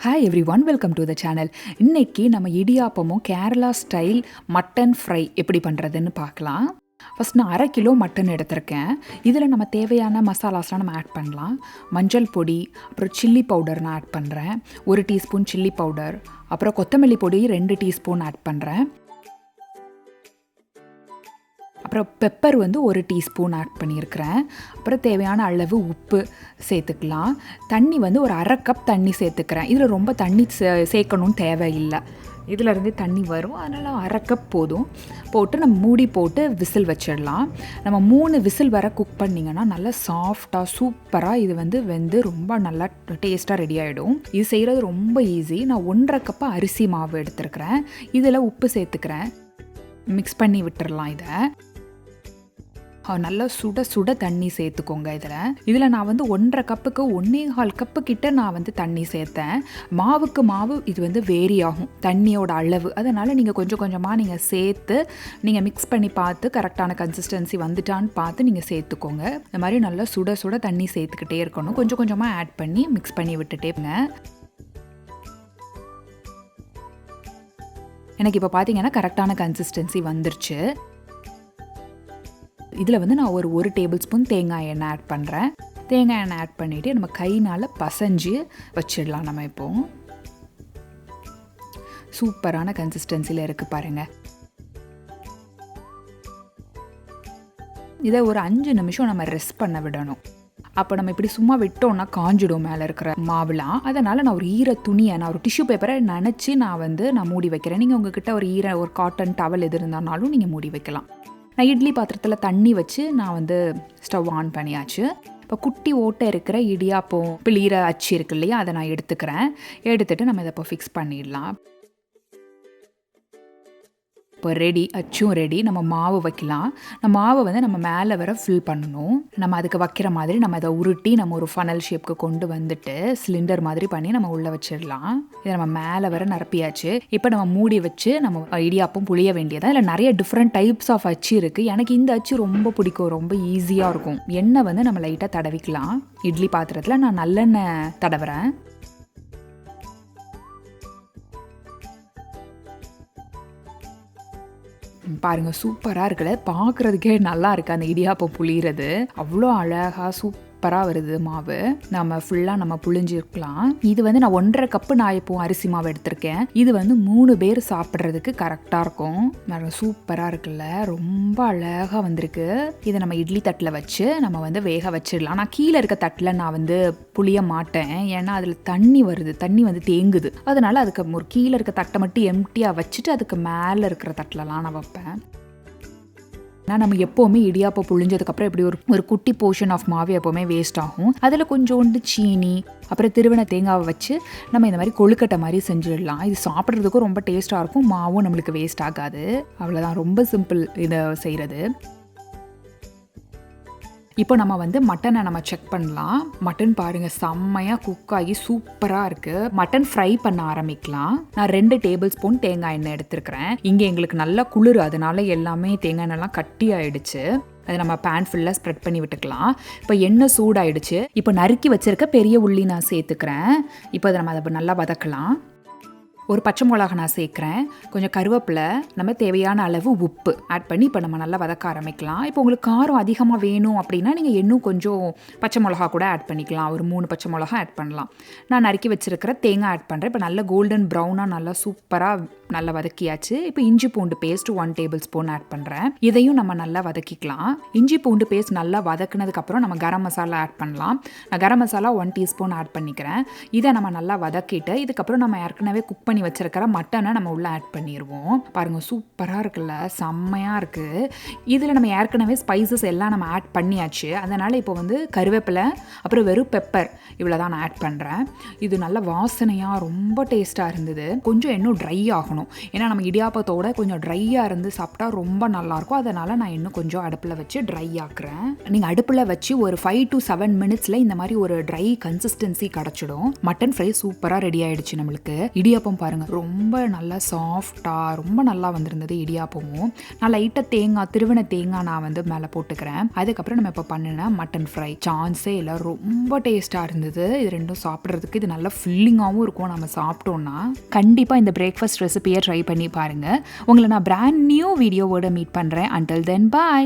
Hi every one, welcome to the channel. இன்றைக்கி நம்ம இடியாப்பமும் Kerala style mutton fry எப்படி பண்ணுறதுன்னு பார்க்கலாம். ஃபஸ்ட் நான் 1/2 கிலோ மட்டன் எடுத்திருக்கேன். இதில் நம்ம தேவையான மசாலாஸ்லாம் நம்ம ஆட் பண்ணலாம். மஞ்சள் பொடி, அப்புறம் சில்லி பவுடர் நான் ஆட் பண்ணுறேன். 1 டீஸ்பூன் சில்லி பவுடர், அப்புறம் கொத்தமல்லி பொடி 2 டீஸ்பூன் ஆட் பண்ணுறேன். அப்புறம் பெப்பர் 1 டீஸ்பூன் ஆட் பண்ணியிருக்கிறேன். அப்புறம் தேவையான அளவு உப்பு சேர்த்துக்கலாம். தண்ணி ஒரு 1/2 கப் தண்ணி சேர்த்துக்கிறேன். இதில் ரொம்ப தண்ணி சேர்க்கணும்னு தேவையில்லை. இதிலருந்து தண்ணி வரும், அதனால் 1/2 கப் போதும். போட்டு நம்ம மூடி போட்டு விசில் வச்சிடலாம். நம்ம 3 விசில் வர குக் பண்ணிங்கன்னா நல்லா சாஃப்டாக சூப்பராக இது வெந்து ரொம்ப நல்லா டேஸ்ட்டாக ரெடி ஆகிடும். இது செய்கிறது ரொம்ப ஈஸி. நான் 1/2 கப்பு அரிசி மாவு எடுத்துருக்கிறேன். இதில் உப்பு சேர்த்துக்கிறேன். மிக்ஸ் பண்ணி விட்டுறலாம். நல்லா சுட சுட தண்ணி சேர்த்துக்கோங்க. இதில் நான் 1/2 கப்புக்கு 1.25 கப்பு கிட்ட நான் தண்ணி சேர்த்தேன். மாவுக்கு மாவு இது வேரி ஆகும் தண்ணியோட அளவு. அதனால் நீங்கள் கொஞ்சம் கொஞ்சமாக நீங்கள் சேர்த்து நீங்கள் மிக்ஸ் பண்ணி பார்த்து கரெக்டான கன்சிஸ்டன்சி வந்துட்டான்னு பார்த்து நீங்கள் சேர்த்துக்கோங்க. இந்த மாதிரி நல்லா சுட சுட தண்ணி சேர்த்துக்கிட்டே இருக்கணும். கொஞ்சம் கொஞ்சமாக ஆட் பண்ணி மிக்ஸ் பண்ணி விட்டுட்டேங்க. எனக்கு இப்போ பார்த்தீங்கன்னா கரெக்டான கன்சிஸ்டன்சி வந்துருச்சு. இதில் நான் ஒரு டேபிள் ஸ்பூன் தேங்காய் எண்ணெய் ஆட் பண்ணுறேன். தேங்காய் எண்ணெய் ஆட் பண்ணிவிட்டு நம்ம கைனால் பசைஞ்சு வச்சிடலாம். நம்ம இப்போ சூப்பரான கன்சிஸ்டன்சியில் இருக்குது பாருங்கள். இதை ஒரு 5 நிமிஷம் நம்ம ரெஸ்ட் பண்ண விடணும். அப்போ நம்ம இப்படி சும்மா விட்டோம்னா காஞ்சிடும் மேலே இருக்கிற மாவுலாம். அதனால் நான் ஒரு ஈர துணியை, நான் ஒரு டிஷ்யூ பேப்பரை நினச்சி நான் மூடி வைக்கிறேன். நீங்கள் உங்ககிட்ட ஒரு காட்டன் டவல் எது இருந்தாலும் நீங்கள் மூடி வைக்கலாம். நான் இட்லி பாத்திரத்தில் தண்ணி வச்சு நான் ஸ்டவ் ஆன் பண்ணியாச்சு. இப்போ குட்டி ஓட்டை இருக்கிற இடியாப்பம் பிழிகிற அச்சு இருக்கு இல்லையா, அதை நான் எடுத்துகிட்டு நம்ம இதை இப்போ ஃபிக்ஸ் பண்ணிடலாம். இப்போ ரெடி, அச்சும் ரெடி. நம்ம மாவு வைக்கலாம். நம்ம மாவை நம்ம மேலே வர ஃபில் பண்ணணும். நம்ம அதுக்கு வைக்கிற மாதிரி நம்ம இதை உருட்டி நம்ம ஒரு ஃபனல் ஷேப்புக்கு கொண்டு சிலிண்டர் மாதிரி பண்ணி நம்ம உள்ளே வச்சிடலாம். இதை நம்ம மேலே வர நிரப்பியாச்சு. இப்போ நம்ம மூடி வச்சு நம்ம இடியாப்பம் புளிய வேண்டியதான். இல்லை நிறைய டிஃப்ரெண்ட் டைப்ஸ் ஆஃப் அச்சு இருக்குது. எனக்கு இந்த அச்சு ரொம்ப பிடிக்கும், ரொம்ப ஈஸியாக இருக்கும். எண்ணெய் நம்ம லைட்டாக தடவிக்கலாம். இட்லி பாத்திரத்தில் நான் நல்லெண்ணெய் தடவுறேன். பாருங்கள், சூப்பராக இருக்குல்ல, பார்க்குறதுக்கே நல்லா இருக்குது. அந்த இடியாப்பம் புளிகிறது அவ்வளோ அழகாக சூப்பராக வருது மாவு. நம்ம ஃபுல்லாக நம்ம புளிஞ்சிருக்கலாம். இது நான் 1/2 கப்பு நான் இப்போ அரிசி மாவு எடுத்திருக்கேன். இது 3 பேர் சாப்பிட்றதுக்கு கரெக்டாக இருக்கும். சூப்பராக இருக்குல்ல, ரொம்ப அழகாக வந்திருக்கு. இதை நம்ம இட்லி தட்டில் வச்சு நம்ம வேக வச்சிடலாம். நான் கீழே இருக்க தட்டில் நான் புளிய மாட்டேன். ஏன்னா அதில் தண்ணி வருது, தண்ணி தேங்குது. அதனால் அதுக்கு ஒரு கீழே இருக்க தட்டை மட்டும் எம்டியாக வச்சுட்டு அதுக்கு மேலே இருக்கிற தட்டிலலாம் நான் வைப்பேன். நம்ம எப்போவுமே இடியாப்பம் புழிஞ்சதுக்கப்புறம் இப்படி ஒரு குட்டி போர்ஷன் ஆஃப் மாவு எப்போவுமே வேஸ்ட் ஆகும். அதில் கொஞ்சோண்டு சீனி, அப்புறம் திருவண்ண தேங்காவை வச்சு நம்ம இந்த மாதிரி கொழுக்கட்டை மாதிரி செஞ்சிடலாம். இது சாப்பிட்றதுக்கும் ரொம்ப டேஸ்ட்டாக இருக்கும். மாவும் நம்மளுக்கு வேஸ்ட் ஆகாது. அவ்வளோதான், ரொம்ப சிம்பிள் இதை செய்கிறது. இப்போ நம்ம மட்டனை நம்ம செக் பண்ணலாம். மட்டன் பாருங்கள், செம்மையாக குக் ஆகி சூப்பராக இருக்குது. மட்டன் ஃப்ரை பண்ண ஆரம்பிக்கலாம். நான் 2 டேபிள் ஸ்பூன் தேங்காய் எண்ணெய் எடுத்துருக்கிறேன். இங்கே எங்களுக்கு நல்லா குளிர், அதனால எல்லாமே தேங்காய் எண்ணெய்லாம் கட்டி ஆகிடுச்சு. அதை நம்ம பேன் ஃபுல்லாக ஸ்ப்ரெட் பண்ணி விட்டுக்கலாம். இப்போ எண்ணெய் சூடாயிடுச்சு. இப்போ நறுக்கி வச்சிருக்க பெரிய உள்ளி நான் சேர்த்துக்கிறேன். இப்போ அதை நம்ம அதை நல்லா வதக்கலாம். ஒரு பச்சை மிளகா நான் சேர்க்குறேன். கொஞ்சம் கருவேப்பிலை, நம்ம தேவையான அளவு உப்பு ஆட் பண்ணி இப்போ நம்ம நல்லா வதக்க ஆரம்பிக்கலாம். இப்போ உங்களுக்கு காரம் அதிகமாக வேணும் அப்படின்னா நீங்கள் இன்னும் கொஞ்சம் பச்சை மிளகா கூட ஆட் பண்ணிக்கலாம். ஒரு 3 பச்சை மிளகா ஆட் பண்ணலாம். நான் நறுக்கி வச்சுருக்கிற தேங்காய் ஆட் பண்ணுறேன். இப்போ நல்லா கோல்டன் ப்ரௌனாக நல்லா சூப்பராக நல்லா வதக்கியாச்சு. இப்போ இஞ்சி பூண்டு பேஸ்ட் 1 டேபிள் ஸ்பூன் ஆட் பண்ணுறேன். இதையும் நம்ம நல்லா வதக்கிக்கலாம். இஞ்சி பூண்டு பேஸ்ட் நல்லா வதக்குனதுக்கப்புறம் நம்ம கரம் மசாலா ஆட் பண்ணலாம். நான் கரம் மசாலா 1 டீஸ்பூன் ஆட் பண்ணிக்கிறேன். இதை நம்ம நல்லா வதக்கிட்டு இதுக்கப்புறம் நம்ம ஏற்கனவே குக் பண்ணி வச்சிருக்கிற மட்டனை நம்ம உள்ள ஆட் பண்ணிடுவோம். பாருங்கள், சூப்பராக இருக்குல்ல, செம்மையாக இருக்குது. இதில் நம்ம ஏற்கனவே ஸ்பைசஸ் எல்லாம் நம்ம ஆட் பண்ணியாச்சு. அதனால் இப்போ கருவேப்பிலை, அப்புறம் வெறும் பெப்பர் இவ்வளோ தான் நான் ஆட் பண்ணுறேன். இது நல்ல வாசனையாக ரொம்ப டேஸ்ட்டாக இருந்தது. கொஞ்சம் இன்னும் ட்ரை ஆகணும். ஏன்னா நம்ம இடியாப்பத்தோட கொஞ்சம் ட்ரையாக இருந்து சாப்பிட்டா ரொம்ப நல்லாயிருக்கும். அதனால் நான் இன்னும் கொஞ்சம் அடுப்பில் வச்சு ட்ரை ஆக்குறேன். நீங்கள் அடுப்பில் வச்சு ஒரு 5 to 7 மினிட்ஸில் இந்த மாதிரி ஒரு ட்ரை கன்சிஸ்டன்சி கிடச்சிடும். மட்டன் ஃப்ரை சூப்பராக ரெடி ஆகிடுச்சு நம்மளுக்கு. இடியாப்பம் பாருங்கள் பாருங்கள், ரொம்ப நல்லா சாஃப்டாக ரொம்ப நல்லா வந்திருந்தது இடியாப்பமும். நான் லைட்டாக திருவன தேங்காய் நான் வந்து மேலே போட்டுக்கிறேன். அதுக்கப்புறம் நம்ம இப்போ பண்ணின மட்டன் ஃப்ரை சான்ஸே இல்லை, ரொம்ப டேஸ்ட்டாக இருந்தது. இது ரெண்டும் சாப்பிட்றதுக்கு இது நல்லா ஃபில்லிங்காகவும் இருக்கும். நம்ம சாப்பிட்டோன்னா கண்டிப்பாக இந்த பிரேக்ஃபாஸ்ட் ரெசிபியை ட்ரை பண்ணி பாருங்கள். உங்களை நான் பிராண்ட் நியூ வீடியோவோட மீட் பண்ணுறேன். Until then, bye.